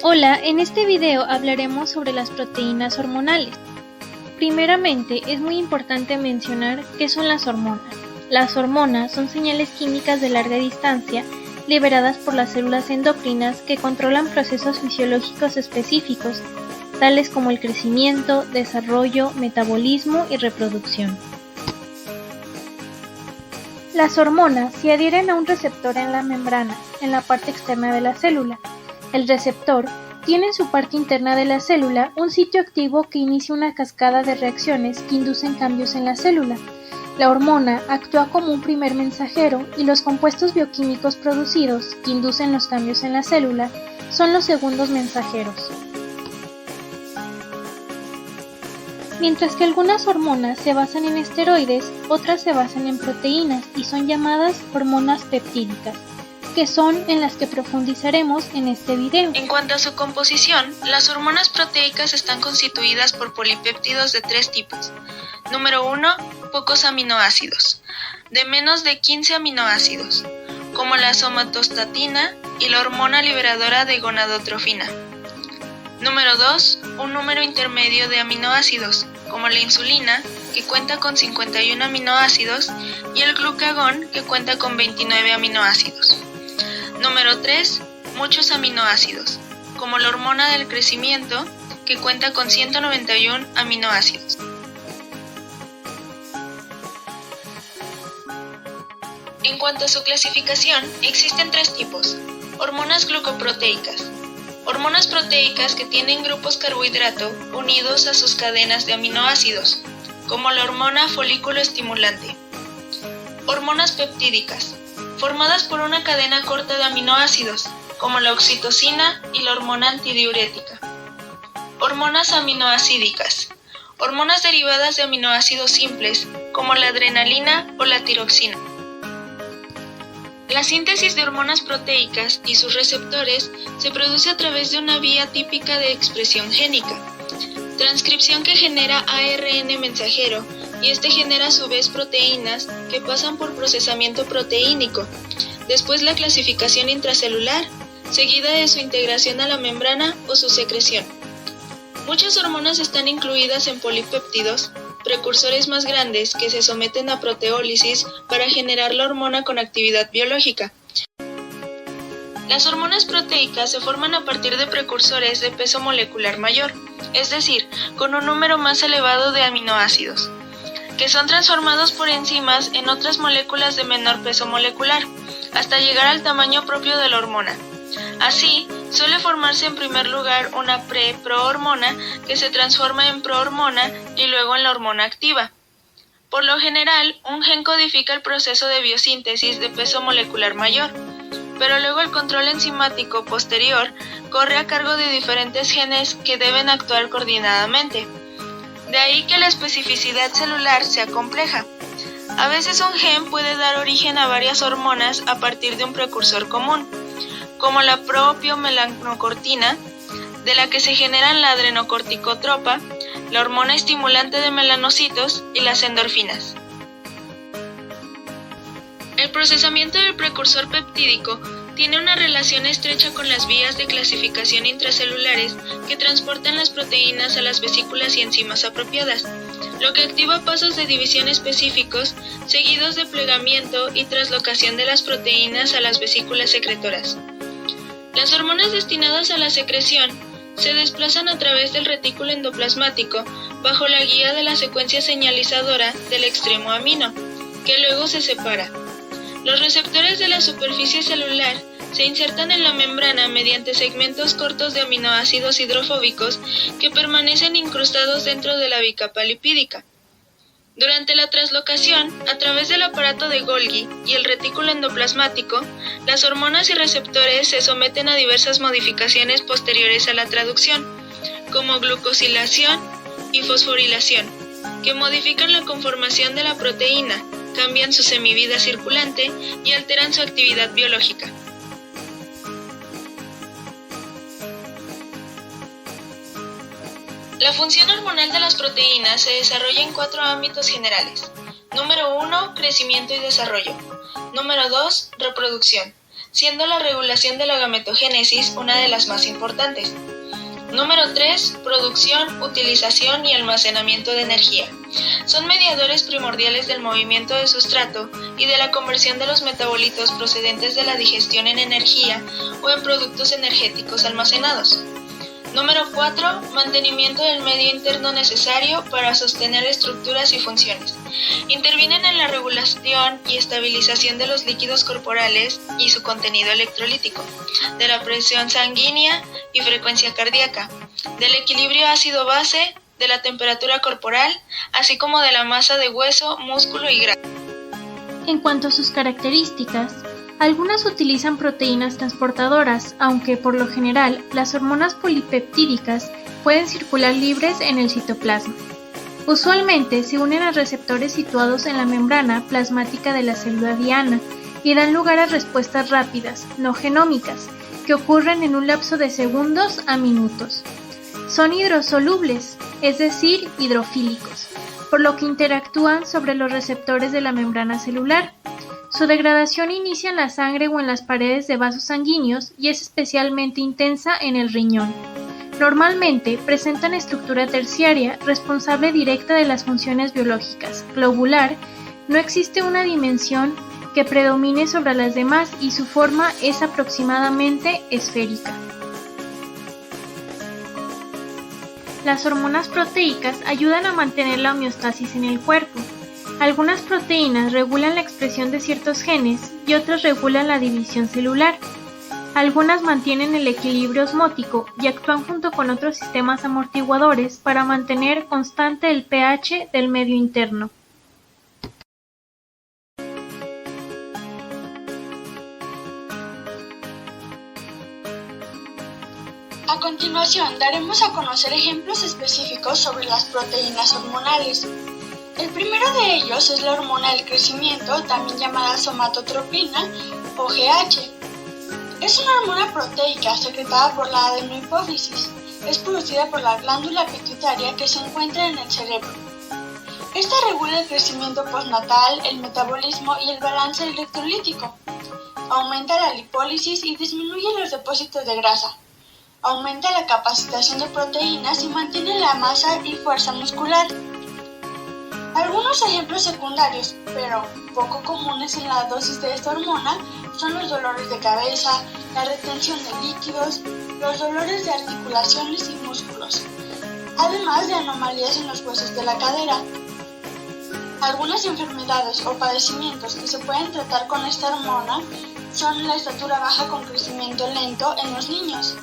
Hola, en este video hablaremos sobre las proteínas hormonales. Primeramente, es muy importante mencionar qué son las hormonas. Las hormonas son señales químicas de larga distancia liberadas por las células endocrinas que controlan procesos fisiológicos específicos, tales como el crecimiento, desarrollo, metabolismo y reproducción. Las hormonas se adhieren a un receptor en la membrana, en la parte externa de la célula. El receptor tiene en su parte interna de la célula un sitio activo que inicia una cascada de reacciones que inducen cambios en la célula. La hormona actúa como un primer mensajero y los compuestos bioquímicos producidos que inducen los cambios en la célula son los segundos mensajeros. Mientras que algunas hormonas se basan en esteroides, otras se basan en proteínas y son llamadas hormonas peptídicas, que son en las que profundizaremos en este video. En cuanto a su composición, las hormonas proteicas están constituidas por polipéptidos de tres tipos. Número 1, pocos aminoácidos, de menos de 15 aminoácidos, como la somatostatina y la hormona liberadora de gonadotrofina. Número 2, un número intermedio de aminoácidos, como la insulina, que cuenta con 51 aminoácidos, y el glucagón, que cuenta con 29 aminoácidos. Número 3, muchos aminoácidos, como la hormona del crecimiento, que cuenta con 191 aminoácidos. En cuanto a su clasificación, existen tres tipos. Hormonas glucoproteicas. Hormonas proteicas que tienen grupos carbohidrato unidos a sus cadenas de aminoácidos, como la hormona folículo estimulante. Hormonas peptídicas, formadas por una cadena corta de aminoácidos, como la oxitocina y la hormona antidiurética. Hormonas aminoacídicas, hormonas derivadas de aminoácidos simples, como la adrenalina o la tiroxina. La síntesis de hormonas proteicas y sus receptores se produce a través de una vía típica de expresión génica, transcripción que genera ARN mensajero, y este genera a su vez proteínas que pasan por procesamiento proteínico, después la clasificación intracelular, seguida de su integración a la membrana o su secreción. Muchas hormonas están incluidas en polipéptidos, precursores más grandes que se someten a proteólisis para generar la hormona con actividad biológica. Las hormonas proteicas se forman a partir de precursores de peso molecular mayor, es decir, con un número más elevado de aminoácidos, que son transformados por enzimas en otras moléculas de menor peso molecular, hasta llegar al tamaño propio de la hormona. Así, suele formarse en primer lugar una prohormona que se transforma en prohormona y luego en la hormona activa. Por lo general, un gen codifica el proceso de biosíntesis de peso molecular mayor, pero luego el control enzimático posterior corre a cargo de diferentes genes que deben actuar coordinadamente. De ahí que la especificidad celular sea compleja. A veces un gen puede dar origen a varias hormonas a partir de un precursor común, como la propiomelanocortina, de la que se generan la adrenocorticotropa, la hormona estimulante de melanocitos y las endorfinas. El procesamiento del precursor peptídico tiene una relación estrecha con las vías de clasificación intracelulares que transportan las proteínas a las vesículas y enzimas apropiadas, lo que activa pasos de división específicos seguidos de plegamiento y traslocación de las proteínas a las vesículas secretoras. Las hormonas destinadas a la secreción se desplazan a través del retículo endoplasmático bajo la guía de la secuencia señalizadora del extremo amino, que luego se separa. Los receptores de la superficie celular se insertan en la membrana mediante segmentos cortos de aminoácidos hidrofóbicos que permanecen incrustados dentro de la bicapa lipídica. Durante la translocación, a través del aparato de Golgi y el retículo endoplasmático, las hormonas y receptores se someten a diversas modificaciones posteriores a la traducción, como glucosilación y fosforilación, que modifican la conformación de la proteína, cambian su semivida circulante y alteran su actividad biológica. La función hormonal de las proteínas se desarrolla en cuatro ámbitos generales. Número 1, crecimiento y desarrollo. Número 2, reproducción. siendo la regulación de la gametogénesis una de las más importantes. Número 3. Producción, utilización y almacenamiento de energía. Son mediadores primordiales del movimiento de sustrato y de la conversión de los metabolitos procedentes de la digestión en energía o en productos energéticos almacenados. Número 4. Mantenimiento del medio interno necesario para sostener estructuras y funciones. Intervienen en la regulación y estabilización de los líquidos corporales y su contenido electrolítico, de la presión sanguínea y frecuencia cardíaca, del equilibrio ácido-base, de la temperatura corporal, así como de la masa de hueso, músculo y grasa. En cuanto a sus características, algunas utilizan proteínas transportadoras, aunque por lo general las hormonas polipeptídicas pueden circular libres en el citoplasma. Usualmente se unen a receptores situados en la membrana plasmática de la célula diana y dan lugar a respuestas rápidas, no genómicas, que ocurren en un lapso de segundos a minutos. Son hidrosolubles, es decir, hidrofílicos, por lo que interactúan sobre los receptores de la membrana celular. Su degradación inicia en la sangre o en las paredes de vasos sanguíneos y es especialmente intensa en el riñón. Normalmente presentan estructura terciaria responsable directa de las funciones biológicas. Globular, no existe una dimensión que predomine sobre las demás y su forma es aproximadamente esférica. Las hormonas proteicas ayudan a mantener la homeostasis en el cuerpo. Algunas proteínas regulan la expresión de ciertos genes y otras regulan la división celular. Algunas mantienen el equilibrio osmótico y actúan junto con otros sistemas amortiguadores para mantener constante el pH del medio interno. A continuación, daremos a conocer ejemplos específicos sobre las proteínas hormonales. El primero de ellos es la hormona del crecimiento, también llamada somatotropina o GH. Es una hormona proteica secretada por la adenohipófisis. Es producida por la glándula pituitaria que se encuentra en el cerebro. Esta regula el crecimiento postnatal, el metabolismo y el balance electrolítico. Aumenta la lipólisis y disminuye los depósitos de grasa. Aumenta la capacitación de proteínas y mantiene la masa y fuerza muscular. Algunos ejemplos secundarios, pero poco comunes en la dosis de esta hormona, son los dolores de cabeza, la retención de líquidos, los dolores de articulaciones y músculos, además de anomalías en los huesos de la cadera. Algunas enfermedades o padecimientos que se pueden tratar con esta hormona son la estatura baja con crecimiento lento en los niños,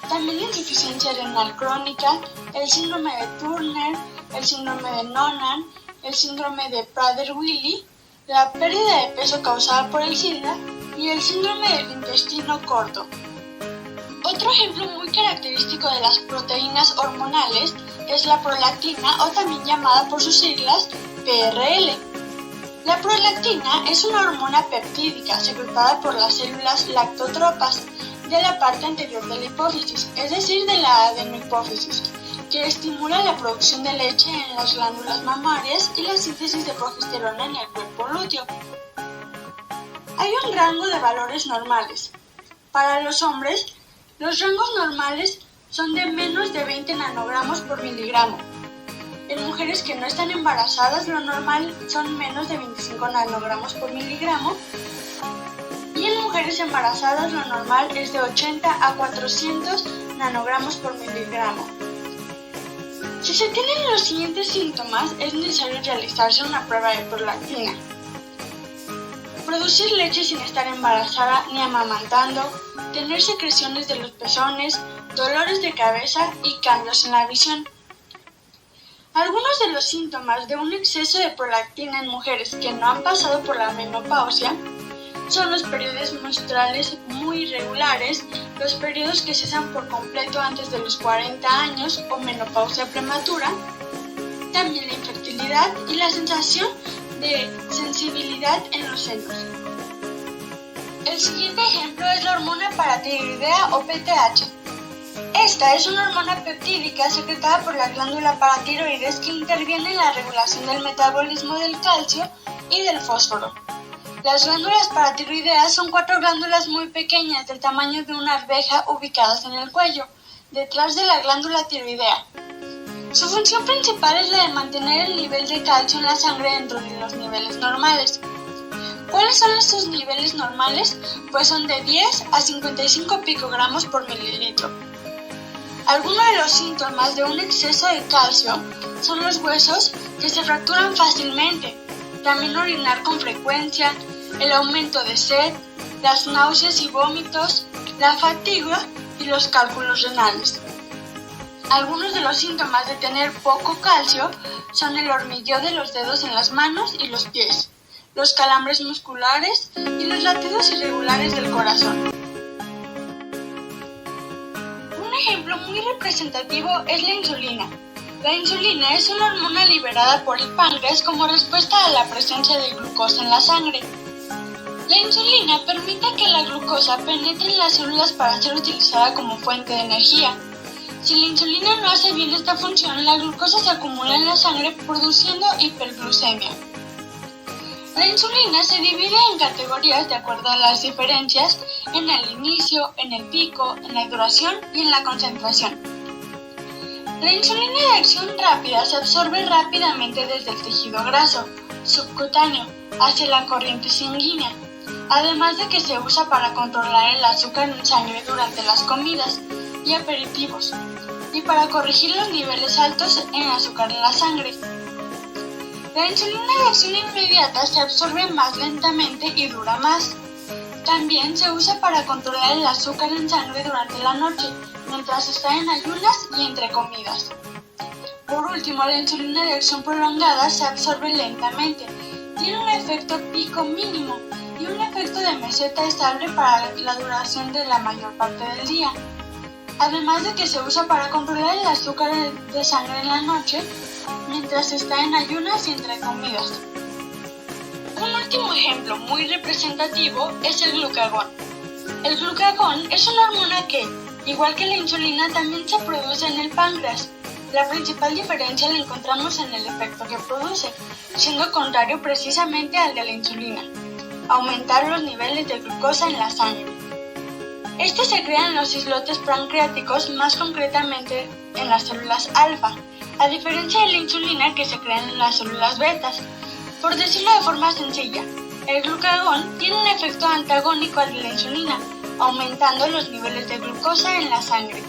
también la insuficiencia renal crónica, el síndrome de Turner, el síndrome de Noonan, el síndrome de Prader-Willi, la pérdida de peso causada por el SIDA y el síndrome del intestino corto. Otro ejemplo muy característico de las proteínas hormonales es la prolactina, o también llamada por sus siglas PRL. La prolactina es una hormona peptídica secretada por las células lactotropas de la parte anterior de la hipófisis, es decir, de la adenohipófisis, que estimula la producción de leche en las glándulas mamarias y la síntesis de progesterona en el cuerpo lúteo. Hay un rango de valores normales. Para los hombres, los rangos normales son de menos de 20 nanogramos por miligramo. En mujeres que no están embarazadas, lo normal son menos de 25 nanogramos por miligramo. Y en mujeres embarazadas, lo normal es de 80 a 400 nanogramos por miligramo. Si se tienen los siguientes síntomas, es necesario realizarse una prueba de prolactina. Producir leche sin estar embarazada ni amamantando, tener secreciones de los pezones, dolores de cabeza y cambios en la visión. Algunos de los síntomas de un exceso de prolactina en mujeres que no han pasado por la menopausia son los periodos menstruales muy irregulares, los periodos que cesan por completo antes de los 40 años o menopausia prematura, también la infertilidad y la sensación de sensibilidad en los senos. El siguiente ejemplo es la hormona paratiroidea o PTH. Esta es una hormona peptídica secretada por la glándula paratiroides que interviene en la regulación del metabolismo del calcio y del fósforo. Las glándulas paratiroideas son 4 glándulas muy pequeñas del tamaño de una arveja ubicadas en el cuello, detrás de la glándula tiroidea. Su función principal es la de mantener el nivel de calcio en la sangre dentro de los niveles normales. ¿Cuáles son estos niveles normales? Pues son de 10 a 55 picogramos por mililitro. Algunos de los síntomas de un exceso de calcio son los huesos que se fracturan fácilmente, también orinar con frecuencia, el aumento de sed, las náuseas y vómitos, la fatiga y los cálculos renales. Algunos de los síntomas de tener poco calcio son el hormigueo de los dedos en las manos y los pies, los calambres musculares y los latidos irregulares del corazón. Un ejemplo muy representativo es la insulina. La insulina es una hormona liberada por el páncreas como respuesta a la presencia de glucosa en la sangre. La insulina permite que la glucosa penetre en las células para ser utilizada como fuente de energía. Si la insulina no hace bien esta función, la glucosa se acumula en la sangre produciendo hiperglucemia. La insulina se divide en categorías de acuerdo a las diferencias en el inicio, en el pico, en la duración y en la concentración. La insulina de acción rápida se absorbe rápidamente desde el tejido graso, subcutáneo, hacia la corriente sanguínea, además de que se usa para controlar el azúcar en sangre durante las comidas y aperitivos, y para corregir los niveles altos en azúcar en la sangre. La insulina de acción inmediata se absorbe más lentamente y dura más. También se usa para controlar el azúcar en sangre durante la noche, mientras está en ayunas y entre comidas. Por último, la insulina de acción prolongada se absorbe lentamente, tiene un efecto pico mínimo y un efecto de meseta estable para la duración de la mayor parte del día. Además de que se usa para controlar el azúcar de sangre en la noche, mientras está en ayunas y entre comidas. Un último ejemplo muy representativo es el glucagón. El glucagón es una hormona que, igual que la insulina, también se produce en el páncreas. La principal diferencia la encontramos en el efecto que produce, siendo contrario precisamente al de la insulina: aumentar los niveles de glucosa en la sangre. Este se crea en los islotes pancreáticos, más concretamente en las células alfa, a diferencia de la insulina que se crea en las células betas. Por decirlo de forma sencilla, el glucagón tiene un efecto antagónico al de la insulina, aumentando los niveles de glucosa en la sangre.